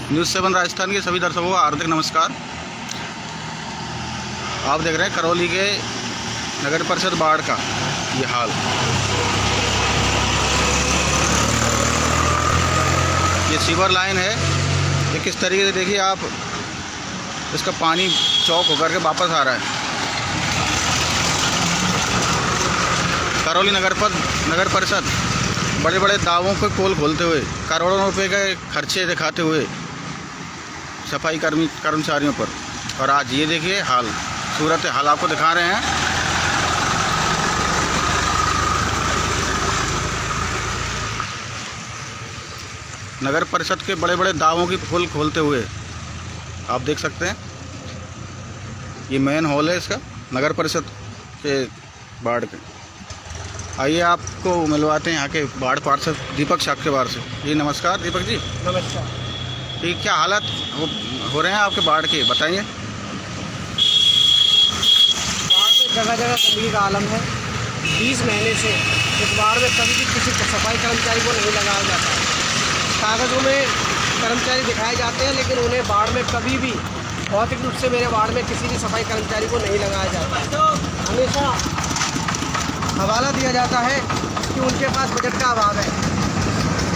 News 7 Rajasthan के सभी दर्शकों का हार्दिक नमस्कार। आप देख रहे हैं करौली के नगर परिषद बाढ़ का ये हाल। ये सीवर लाइन है, ये किस तरीके से देखिए आप, इसका पानी चौक होकर के वापस आ रहा है। करौली नगर परिषद बड़े बड़े दावों पे पोल खोलते हुए, करोड़ों रुपए के खर्चे दिखाते हुए सफाई कर्मचारियों पर, और आज ये देखिए हाल, सूरत हाल आपको दिखा रहे हैं। नगर परिषद के बड़े बड़े दावों की पोल खोलते हुए आप देख सकते हैं। ये मेन हॉल है इसका, नगर परिषद के बाढ़ के। आइए आपको मिलवाते हैं यहाँ के बाढ़ पार्षद दीपक साक्सेवार से। जी नमस्कार दीपक जी। नमस्कार। ये क्या हालत हो रहे हैं आपके बाढ़ के, बताइए। बाढ़ में जगह जगह गंदगी का आलम है। 20 महीने से इस बाढ़ में कभी भी किसी सफाई कर्मचारी को नहीं लगाया जाता है। कागज़ों में कर्मचारी दिखाए जाते हैं, लेकिन उन्हें बाढ़ में कभी भी भौतिक रूप से मेरे वार्ड में किसी भी सफाई कर्मचारी को नहीं लगाया जाता। हमेशा हवाला दिया जाता है कि उनके पास बजट का अभाव है।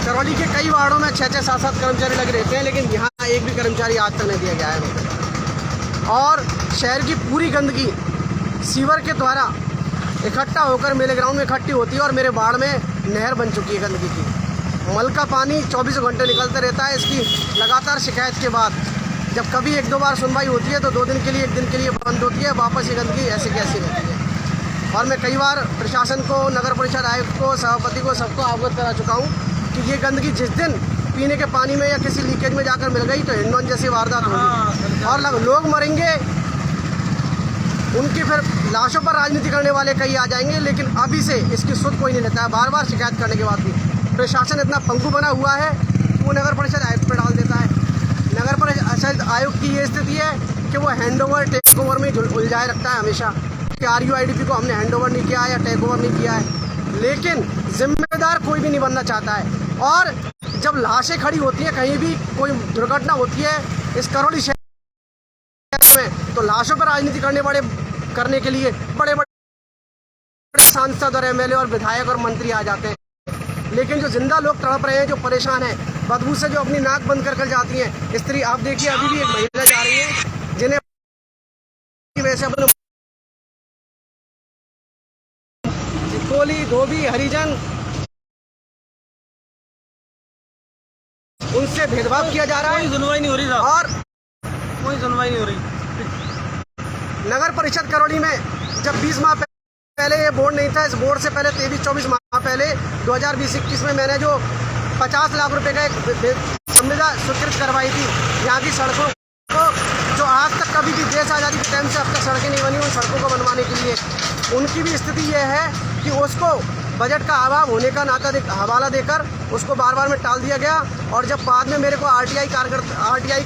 करौली के कई वार्डों में 6-6, 7-7 कर्मचारी लगे रहते हैं, लेकिन यहाँ एक भी कर्मचारी आज तक नहीं दिया गया है। और शहर की पूरी गंदगी सीवर के द्वारा इकट्ठा होकर मेरे ग्राउंड में इकट्ठी होती है, और मेरे वार्ड में नहर बन चुकी है गंदगी की। मल का पानी 24 घंटे निकलते रहता है। इसकी लगातार शिकायत के बाद जब कभी 1-2 बार सुनवाई होती है तो 2 दिन के लिए, 1 दिन के लिए बंद होती है, वापस ये गंदगी ऐसे की ऐसी रहती है। और मैं कई बार प्रशासन को, नगर परिषद आयुक्त को, सभापति को, सबको अवगत करा चुका हूँ कि ये गंदगी जिस दिन पीने के पानी में या किसी लीकेज में जाकर मिल गई तो हिंडौन जैसी वारदात होगी और लोग मरेंगे। उनकी फिर लाशों पर राजनीति करने वाले कई आ जाएंगे, लेकिन अभी से इसकी सुध कोई नहीं लेता है। बार बार शिकायत करने के बाद भी प्रशासन इतना पंगु बना हुआ है कि वो नगर परिषद आयुक्त पर डाल देता है। नगर परिषद आयुक्त की ये स्थिति है कि वो हैंडओवर टेक ओवर में उलझाए रखता है हमेशा कि RUIDP को हमने हैंड ओवर नहीं किया है या टेक ओवर नहीं किया है, लेकिन जिम्मेदार कोई भी नहीं बनना चाहता है। और जब लाशें खड़ी होती हैं, कहीं भी कोई दुर्घटना होती है इस करौली शहर में, तो लाशों पर राजनीति करने के लिए बड़े बड़े सांसद और MLA और विधायक और मंत्री आ जाते हैं। लेकिन जो जिंदा लोग तड़प रहे हैं, जो परेशान हैं, बदबू से जो अपनी नाक बंद कर जाती हैं स्त्री, आप देखिए अभी भी एक महिला जा रही है जिन्हें वैसे अपने कोली, धोबी, हरिजन, उनसे भेदभाव किया जा रहा है। कोई सुनवाई नहीं हो रही साहब, और कोई सुनवाई नहीं हो रही। नगर परिषद करौली में जब 20 माह पहले ये बोर्ड नहीं था, इस बोर्ड से पहले 23-24 माह पहले 2020-21 में मैंने जो 50 लाख रुपए का एक संविदा स्वीकृत करवाई थी यहाँ की सड़कों को, जो आज तक कभी भी देश आज़ादी के टाइम से अब तक सड़कें नहीं बनी, उन सड़कों को बनवाने के लिए उनकी भी स्थिति ये है कि उसको बजट का अभाव होने का नाता हवाला देकर उसको बार बार में टाल दिया गया। और जब बाद में मेरे को RTI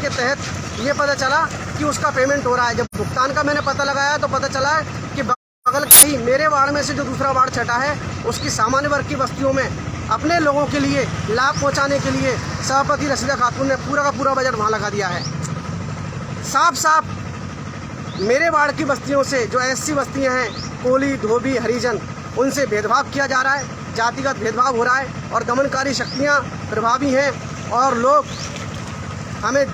के तहत ये पता चला कि उसका पेमेंट हो रहा है, जब भुगतान का मैंने पता लगाया तो पता चला है कि बगल के मेरे वार्ड में से जो दूसरा वार्ड छटा है, उसकी सामान्य वर्ग की बस्तियों में अपने लोगों के लिए लाभ पहुँचाने के लिए सभापति रशीदा खातून ने पूरा का पूरा बजट वहाँ लगा दिया है। साफ साफ मेरे वार्ड की बस्तियों से, जो SC बस्तियाँ हैं, कोली, धोबी, हरिजन, उनसे भेदभाव किया जा रहा है, जातिगत भेदभाव हो रहा है और दमनकारी शक्तियाँ प्रभावी हैं, और लोग हमें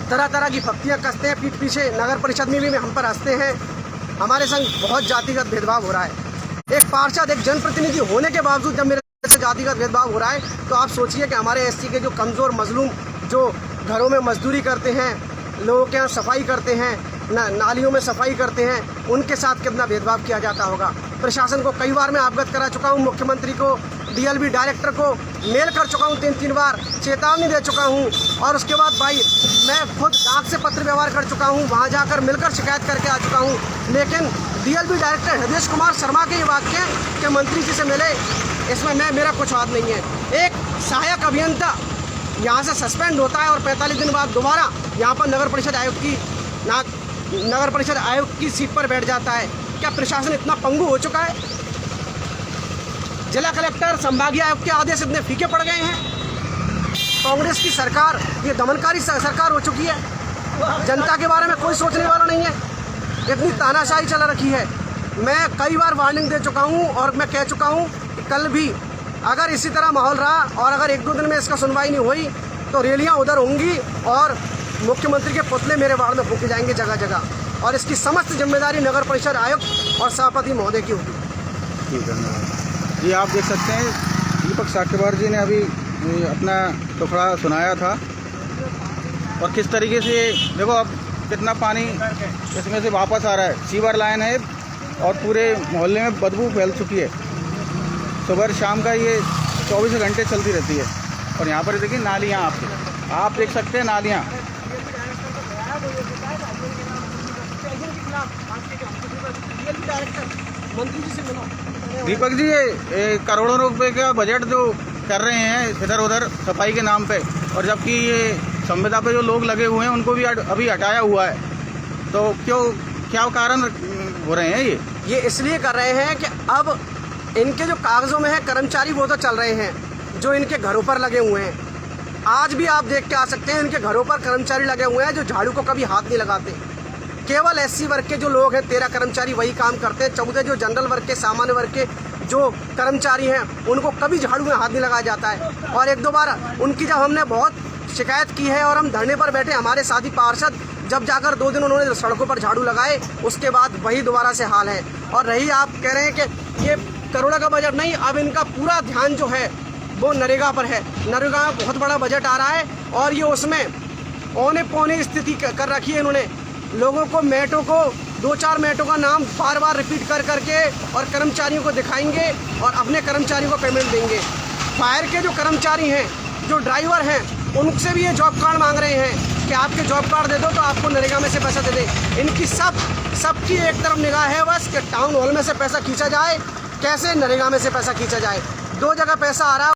तरह तरह की पक्तियाँ कसते हैं पीठ पीछे। नगर परिषद में भी हम पर हंसते हैं। हमारे संग बहुत जातिगत भेदभाव हो रहा है। एक पार्षद, एक जनप्रतिनिधि होने के बावजूद जब मेरे से जातिगत भेदभाव हो रहा है, तो आप सोचिए कि हमारे SC के जो कमज़ोर मजलूम, जो घरों में मजदूरी करते हैं, लोगों के यहाँ सफाई करते हैं, नालियों में सफाई करते हैं, उनके साथ कितना भेदभाव किया जाता होगा। प्रशासन को कई बार मैं अवगत करा चुका हूँ, मुख्यमंत्री को, DLB डायरेक्टर को मेल कर चुका हूँ, 3-3 बार चेतावनी दे चुका हूँ। और उसके बाद भाई मैं खुद डाक से पत्र व्यवहार कर चुका हूँ, वहाँ जाकर मिलकर शिकायत करके आ चुका हूँ। लेकिन DLB डायरेक्टर हृदय कुमार शर्मा के ये वाक्य कि मंत्री जी से मिले, इसमें मेरा कुछ हाथ नहीं है। एक सहायक अभियंता यहाँ से सस्पेंड होता है और 45 दिन बाद दोबारा यहाँ पर नगर परिषद आयुक्त की सीट पर बैठ जाता है। क्या प्रशासन इतना पंगु हो चुका है? जिला कलेक्टर, संभागीय आयुक्त के आदेश इतने फीके पड़ गए हैं। कांग्रेस की सरकार ये दमनकारी सरकार हो चुकी है। जनता के बारे में कोई सोचने वाला नहीं है, इतनी तानाशाही चला रखी है। मैं कई बार वार्निंग दे चुका हूँ और मैं कह चुका हूँ कि कल भी अगर इसी तरह माहौल रहा और अगर 1-2 दिन में इसका सुनवाई नहीं हुई तो रैलियाँ उधर होंगी और मुख्यमंत्री के पुतले मेरे वार्ड में फूके जाएंगे जगह जगह, और इसकी समस्त जिम्मेदारी नगर परिषद आयुक्त और सभापति महोदय की होगी। ठीक है जी, आप देख सकते हैं दीपक साक्यवार जी ने अभी अपना टुकड़ा सुनाया था और किस तरीके से देखो अब कितना पानी इसमें से वापस आ रहा है। सीवर लाइन है और पूरे मोहल्ले में बदबू फैल चुकी है। सुबह शाम का ये 24 घंटे चलती रहती है। और यहाँ पर देखिए नालियाँ, आप देख सकते हैं नालियाँ। दीपक जी, ये करोड़ों रुपए का बजट जो कर रहे हैं इधर उधर सफाई के नाम पे, और जबकि ये संविदा पे जो लोग लगे हुए हैं उनको भी अभी हटाया हुआ है, तो क्या कारण हो रहे हैं ये इसलिए कर रहे हैं कि अब इनके जो कागजों में है कर्मचारी वो तो चल रहे हैं जो इनके घरों पर लगे हुए हैं। आज भी आप देख के आ सकते हैं इनके घरों पर कर्मचारी लगे हुए हैं जो झाड़ू को कभी हाथ नहीं लगाते। केवल SC वर्ग के जो लोग हैं 13 कर्मचारी वही काम करते हैं। 14 जो जनरल वर्ग के, सामान्य वर्ग के जो कर्मचारी हैं उनको कभी झाड़ू में हाथ नहीं लगाया जाता है। और 1-2 बार उनकी जब हमने बहुत शिकायत की है और हम धरने पर बैठे, हमारे साथी पार्षद जब जाकर 2 दिन उन्होंने सड़कों पर झाड़ू लगाए, उसके बाद वही दोबारा से हाल है। और रही आप कह रहे हैं कि ये करोड़ों का बजट नहीं, अब इनका पूरा ध्यान जो है वो नरेगा पर है। नरेगा में बहुत बड़ा बजट आ रहा है और ये उसमें औने पौने स्थिति कर रखी है। इन्होंने लोगों को, मेटों को, 2-4 मेटों का नाम बार बार रिपीट कर करके और कर्मचारियों को दिखाएंगे और अपने कर्मचारियों को पेमेंट देंगे। फायर के जो कर्मचारी हैं, जो ड्राइवर हैं, उनसे भी ये जॉब कार्ड मांग रहे हैं कि आपके जॉब कार्ड दे दो तो आपको नरेगा में से पैसा दे दें। इनकी सबकी एक तरफ निगाह है बस कि टाउन हॉल में से पैसा खींचा जाए, कैसे नरेगा में से पैसा खींचा जाए। 2 जगह पैसा आ रहा है।